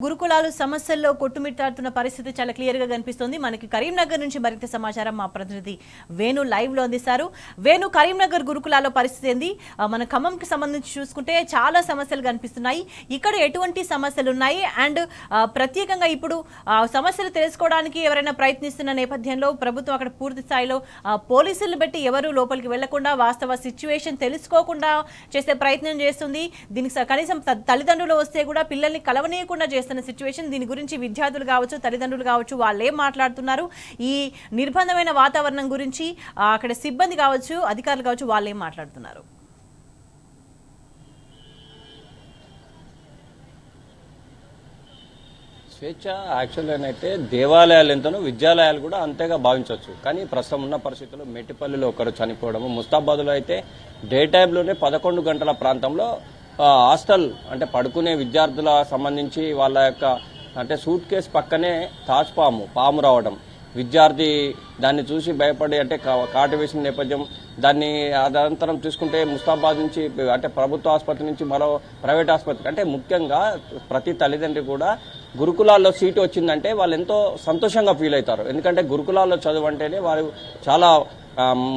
గురుకులాలు సమస్యల్లో కొట్టుమిట్టాడుతున్న పరిస్థితి చాలా క్లియర్ గా కనిపిస్తోంది. మనకి కరీంనగర్ నుంచి మరింత సమాచారం మా ప్రతినిధి వేణు లైవ్ లో అందిస్తారు. వేణు, కరీంనగర్ గురుకులాల పరిస్థితి ఏంది? మన ఖమ్మంకి సంబంధించి చూసుకుంటే చాలా సమస్యలు కనిపిస్తున్నాయి. ఇక్కడ ఎటువంటి సమస్యలు ఉన్నాయి? అండ్ ప్రత్యేకంగా ఇప్పుడు సమస్యలు తెలుసుకోవడానికి ఎవరైనా ప్రయత్నిస్తున్న నేపథ్యంలో ప్రభుత్వం అక్కడ పూర్తి స్థాయిలో పోలీసులు పెట్టి ఎవరు లోపలికి వెళ్లకుండా వాస్తవ సిచ్యువేషన్ తెలుసుకోకుండా చేసే ప్రయత్నం చేస్తుంది. దీనికి కనీసం తల్లిదండ్రులు వస్తే కూడా పిల్లల్ని కలవనీయకుండా చేస్తున్న సిచ్యువేషన్. దీని గురించి విద్యార్థులు కావచ్చు, తల్లిదండ్రులు కావచ్చు, వాళ్ళు ఏం మాట్లాడుతున్నారు, ఈ నిర్బంధమైన వాతావరణం గురించి అక్కడ సిబ్బంది కావచ్చు, అధికారులు కావచ్చు, వాళ్ళు ఏం మాట్లాడుతున్నారు? స్వేచ్ఛ యాక్చువల్గా అయితే దేవాలయాలు ఎంతనో విద్యాలయాలు కూడా అంతేగా భావించవచ్చు. కానీ ప్రస్తుతం ఉన్న పరిస్థితుల్లో మెట్టిపల్లిలో ఒకరు చనిపోవడము, ముస్తాబాద్లో అయితే డే టైంలోనే 11 గంటల ప్రాంతంలో హాస్టల్ అంటే పడుకునే విద్యార్థుల సంబంధించి వాళ్ళ యొక్క అంటే సూట్ కేసు పక్కనే పాము రావడం, విద్యార్థి దాన్ని చూసి భయపడి అంటే కాటు వేసిన నేపథ్యం. దాన్ని అనంతరం చూసుకుంటే ముస్తాబాద్ నుంచి అంటే ప్రభుత్వ ఆసుపత్రి నుంచి మరో ప్రైవేట్ ఆసుపత్రి, అంటే ముఖ్యంగా ప్రతి తల్లిదండ్రి కూడా గురుకులాల్లో సీటు వచ్చిందంటే వాళ్ళు ఎంతో సంతోషంగా ఫీల్ అవుతారు. ఎందుకంటే గురుకులాల్లో చదువు అంటేనే వారు చాలా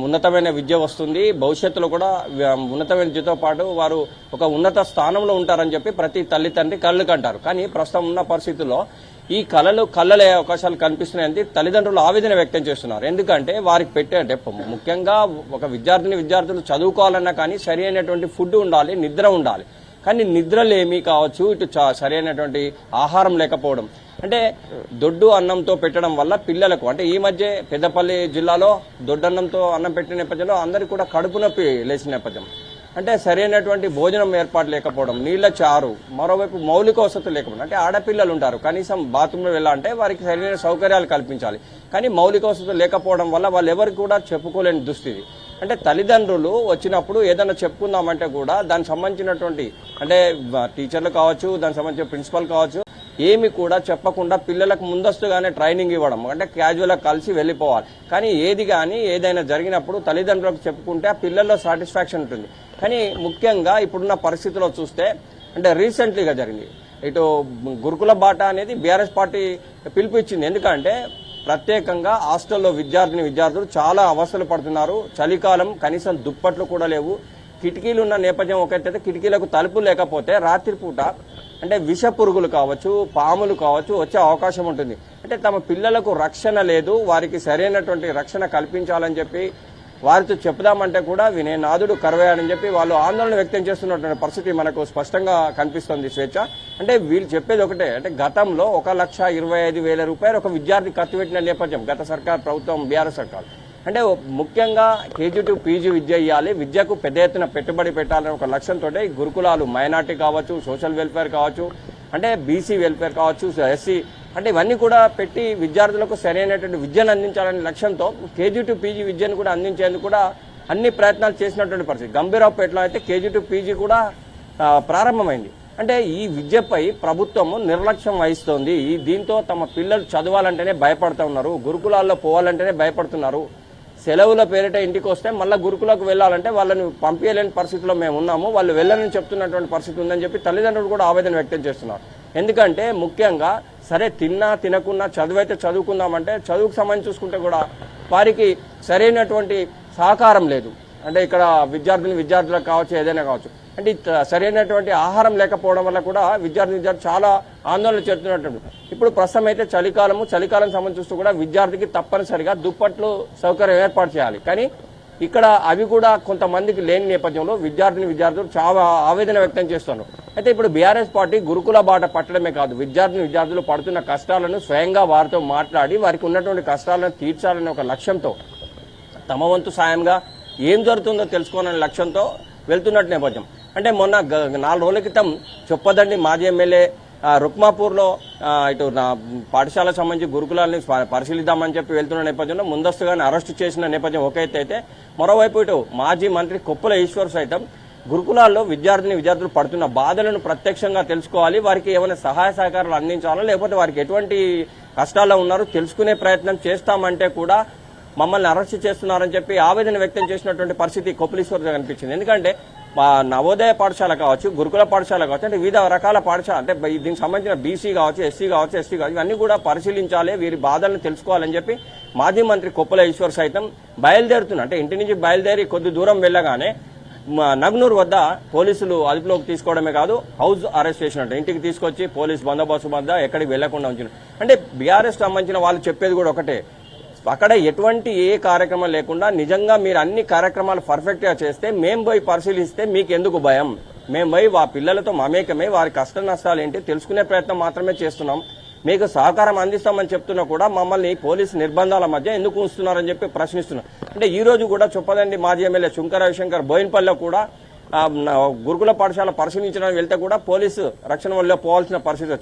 ఉన్నతమైన విద్య వస్తుంది, భవిష్యత్తులో కూడా ఉన్నతమైన విద్యతో పాటు వారు ఒక ఉన్నత స్థానంలో ఉంటారని చెప్పి ప్రతి తల్లిదండ్రి కళ్ళు కంటారు. కానీ ప్రస్తుతం ఉన్న పరిస్థితుల్లో ఈ కళ్ళలే అవకాశాలు కనిపిస్తున్నాయని తల్లిదండ్రులు ఆవేదన వ్యక్తం చేస్తున్నారు. ఎందుకంటే వారికి అంటే ముఖ్యంగా ఒక విద్యార్థులు చదువుకోవాలన్నా కానీ సరి అయినటువంటి ఫుడ్ ఉండాలి, నిద్ర ఉండాలి. కానీ నిద్రలేమి కావచ్చు, ఇటు సరైనటువంటి ఆహారం లేకపోవడం, అంటే దొడ్డు అన్నంతో పెట్టడం వల్ల పిల్లలకు అంటే ఈ మధ్య పెద్దపల్లి జిల్లాలో దొడ్డన్నంతో అన్నం పెట్టిన నేపథ్యంలో అందరికీ కూడా కడుపు నొప్పి లేచిన నేపథ్యం. అంటే సరైనటువంటి భోజనం ఏర్పాటు లేకపోవడం, నీళ్ల చారు, మరోవైపు మౌలిక వసతులు లేకపోవడం. అంటే ఆడపిల్లలు ఉంటారు, కనీసం బాత్రూంలో వెళ్ళాలంటే వారికి సరైన సౌకర్యాలు కల్పించాలి. కానీ మౌలిక వసతులు లేకపోవడం వల్ల వాళ్ళు ఎవరికి కూడా చెప్పుకోలేని దుస్థితి. అంటే తల్లిదండ్రులు వచ్చినప్పుడు ఏదైనా చెప్పుకుందామంటే కూడా దానికి సంబంధించినటువంటి అంటే టీచర్లు కావచ్చు, దానికి సంబంధించిన ప్రిన్సిపల్ కావచ్చు, ఏమి కూడా చెప్పకుండా పిల్లలకు ముందస్తుగానే ట్రైనింగ్ ఇవ్వడం, అంటే క్యాజువల్గా కలిసి వెళ్ళిపోవాలి. కానీ ఏదైనా జరిగినప్పుడు తల్లిదండ్రులకు చెప్పుకుంటే ఆ పిల్లల్లో సాటిస్ఫాక్షన్ ఉంటుంది. కానీ ముఖ్యంగా ఇప్పుడున్న పరిస్థితిలో చూస్తే అంటే రీసెంట్లీగా జరిగింది ఇటు గురుకుల బాట అనేది బీఆర్ఎస్ పార్టీ పిలుపు ఇచ్చింది. ఎందుకంటే ప్రత్యేకంగా హాస్టల్లో విద్యార్థులు చాలా అవస్థలు పడుతున్నారు. చలికాలం, కనీసం దుప్పట్లు కూడా లేవు. కిటికీలు ఉన్న నేపథ్యం ఒకటైతే కిటికీలకు తలుపులు లేకపోతే రాత్రిపూట అంటే విష పురుగులు కావచ్చు, పాములు కావచ్చు వచ్చే అవకాశం ఉంటుంది. అంటే తమ పిల్లలకు రక్షణ లేదు, వారికి సరైనటువంటి రక్షణ కల్పించాలని చెప్పి వారితో చెప్దామంటే కూడా వినే నాదుడు కరువయ్యాడని చెప్పి వాళ్ళు ఆందోళన వ్యక్తం చేస్తున్నటువంటి పరిస్థితి మనకు స్పష్టంగా కనిపిస్తుంది. స్వేచ్ఛ అంటే వీళ్ళు చెప్పేది ఒకటే, అంటే గతంలో 1,25,000 రూపాయలు ఒక విద్యార్థి ఖర్చు పెట్టిన నేపథ్యం గత సర్కార్ ప్రభుత్వం బీఆర్ఎస్ సర్కార్. అంటే ముఖ్యంగా కేజీ టు పీజీ విద్య ఇవ్వాలి, విద్యకు పెద్ద ఎత్తున పెట్టుబడి పెట్టాలనే ఒక లక్ష్యంతో గురుకులాలు మైనార్టీ కావచ్చు, సోషల్ వెల్ఫేర్ కావచ్చు, అంటే బీసీ వెల్ఫేర్ కావచ్చు, ఎస్సీ అంటే ఇవన్నీ కూడా పెట్టి విద్యార్థులకు సరైనటువంటి విద్యను అందించాలనే లక్ష్యంతో కేజీ టు పీజీ విద్యను కూడా అందించేందుకు కూడా అన్ని ప్రయత్నాలు చేసినటువంటి పరిస్థితి. గంభీరావుపేటలో అయితే కేజీ టు పీజీ కూడా ప్రారంభమైంది. అంటే ఈ విద్యపై ప్రభుత్వము నిర్లక్ష్యం వహిస్తోంది. దీంతో తమ పిల్లలు చదవాలంటేనే భయపడుతూ ఉన్నారు, గురుకులాల్లో పోవాలంటేనే భయపడుతున్నారు. సెలవుల పేరిట ఇంటికి వస్తే మళ్ళీ గురుకులకు వెళ్ళాలంటే వాళ్ళని పంపించలేని పరిస్థితిలో మేము ఉన్నాము, వాళ్ళు వెళ్ళని చెప్తున్నటువంటి పరిస్థితి ఉందని చెప్పి తల్లిదండ్రులు కూడా ఆవేదన వ్యక్తం చేస్తున్నారు. ఎందుకంటే ముఖ్యంగా సరే తిన్నా తినకున్నా చదువైతే చదువుకుందామంటే చదువుకు సంబంధించి చూసుకుంటే కూడా వారికి సరైనటువంటి సహకారం లేదు. అంటే ఇక్కడ విద్యార్థులకు కావచ్చు, ఏదైనా కావచ్చు, అంటే సరైనటువంటి ఆహారం లేకపోవడం వల్ల కూడా విద్యార్థి చాలా ఆందోళన చెందుతున్నట్టు. ఇప్పుడు ప్రస్తుతం అయితే చలికాలం సంబంధించి చూస్తూ కూడా విద్యార్థికి తప్పనిసరిగా దుప్పట్లు సౌకర్యం ఏర్పాటు చేయాలి. కానీ ఇక్కడ అవి కూడా కొంతమందికి లేని నేపథ్యంలో విద్యార్థులు చాలా ఆవేదన వ్యక్తం చేస్తున్నారు. అయితే ఇప్పుడు బీఆర్ఎస్ పార్టీ గురుకుల బాట పట్టడమే కాదు, విద్యార్థులు పడుతున్న కష్టాలను స్వయంగా వారితో మాట్లాడి వారికి ఉన్నటువంటి కష్టాలను తీర్చాలనే ఒక లక్ష్యంతో తమ వంతు సాయంగా ఏం జరుగుతుందో తెలుసుకోవాలనే లక్ష్యంతో వెళ్తున్నట్టు నేపథ్యం. అంటే మొన్న 4 రోజుల క్రితం చొప్పదండి మాజీ ఎమ్మెల్యే రుక్మాపూర్లో ఇటు పాఠశాలకు సంబంధించి గురుకులాన్ని పరిశీలిద్దామని చెప్పి వెళ్తున్న నేపథ్యంలో ముందస్తుగానే అరెస్టు చేసిన నేపథ్యం ఒక ఎత్తు అయితే, మరోవైపు ఇటు మాజీ మంత్రి కొప్పుల ఈశ్వర్ సైతం గురుకులాల్లో విద్యార్థులు పడుతున్న బాధలను ప్రత్యక్షంగా తెలుసుకోవాలి, వారికి ఏమైనా సహాయ సహకారాలు అందించాలో లేకపోతే వారికి ఎటువంటి కష్టాల్లో ఉన్నారో తెలుసుకునే ప్రయత్నం చేస్తామంటే కూడా మమ్మల్ని అరెస్ట్ చేస్తున్నారని చెప్పి ఆవేదన వ్యక్తం చేసినటువంటి పరిస్థితి కొప్పులీశ్వర్ కనిపించింది. ఎందుకంటే నవోదయ పాఠశాల కావచ్చు, గురుకుల పాఠశాల కావచ్చు, అంటే వివిధ రకాల పాఠశాల అంటే దీనికి సంబంధించిన బీసీ కావచ్చు, ఎస్సీ కావచ్చు, ఎస్టీ కావచ్చు, ఇవన్నీ కూడా పరిశీలించాలి, వీరి బాధలను తెలుసుకోవాలని చెప్పి మాజీ మంత్రి కొప్పుల ఈశ్వర్ సైతం బయలుదేరుతున్నారు. అంటే ఇంటి నుంచి బయలుదేరి కొద్ది దూరం వెళ్ళగానే నగ్నూర్ వద్ద పోలీసులు అదుపులోకి తీసుకోవడమే కాదు, హౌస్ అరెస్ట్ చేసినట్టు ఇంటికి తీసుకొచ్చి పోలీస్ బందోబస్తు వద్ద ఎక్కడికి వెళ్లకుండా ఉంచిన. అంటే బీఆర్ఎస్ సంబంధించిన వాళ్ళు చెప్పేది కూడా ఒకటే, అక్కడ ఎటువంటి ఏ కార్యక్రమం లేకుండా నిజంగా మీరు అన్ని కార్యక్రమాలు పర్ఫెక్ట్ గా చేస్తే మేము పోయి పరిశీలిస్తే మీకు ఎందుకు భయం, మేము పోయి ఆ పిల్లలతో మమేకమై వారి కష్ట నష్టాలు ఏంటి తెలుసుకునే ప్రయత్నం మాత్రమే చేస్తున్నాం, మీకు సహకారం అందిస్తామని చెప్తున్నా కూడా మమ్మల్ని పోలీసు నిర్బంధాల మధ్య ఎందుకు ఉంచుతున్నారని చెప్పి ప్రశ్నిస్తున్నారు. అంటే ఈ రోజు కూడా చొప్పదండి మాజీ ఎమ్మెల్యే శుంకర రవిశంకర్ బోయిన్పల్లిలో కూడా గురుకుల పాఠశాల పరిశీలించడానికి వెళ్తే కూడా పోలీసు రక్షణ వల్ల పోవాల్సిన పరిస్థితి వచ్చింది.